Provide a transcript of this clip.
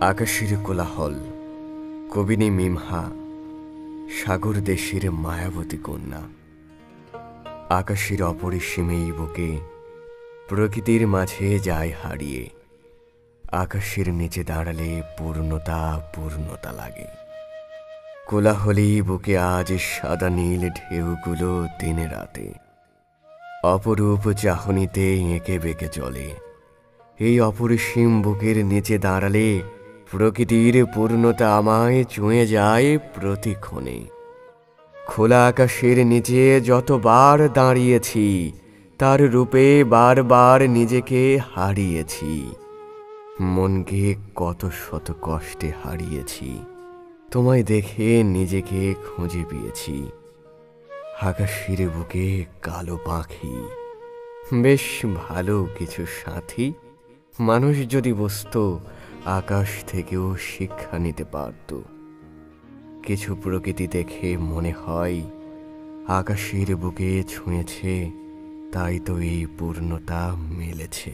আকাশের কোলাহল, কবিনী মিমহা, সাগর দেশের মায়াবতী কন্যা। আকাশের অপরিসীম এই বুকে প্রকৃতির মাঝে যায় হারিয়ে। আকাশের নিচে দাঁড়ালে পূর্ণতা পূর্ণতা লাগে। কোলাহলী বুকে আজ সাদা নীল ঢেউগুলো দিনে রাতে অপরূপ চাহনিতে এঁকে বেঁকে চলে। এই অপরিসীম বুকের নিচে দাঁড়ালে প্রকৃতির পূর্ণতা আমায় ছুঁয়ে যায় প্রতিক্ষণে। খোলা আকাশের নিচে যতবার দাঁড়িয়েছি, তার রূপে বারবার নিজেকে হারিয়েছি। মনকে কত শত কষ্টে হারিয়েছি, তোমায় দেখে নিজেকে খুঁজে পেয়েছি। আকাশের বুকে কালো পাখি, বেশ ভালো কিছু সাথী। মানুষ যদি বসতো, আকাশ থেকেও শিক্ষা নিতে পারত। কিছু প্রকৃতি দেখে মনে হয় আকাশের বুকে ছুঁয়েছে, তাই তো এই পূর্ণতা মিলেছে।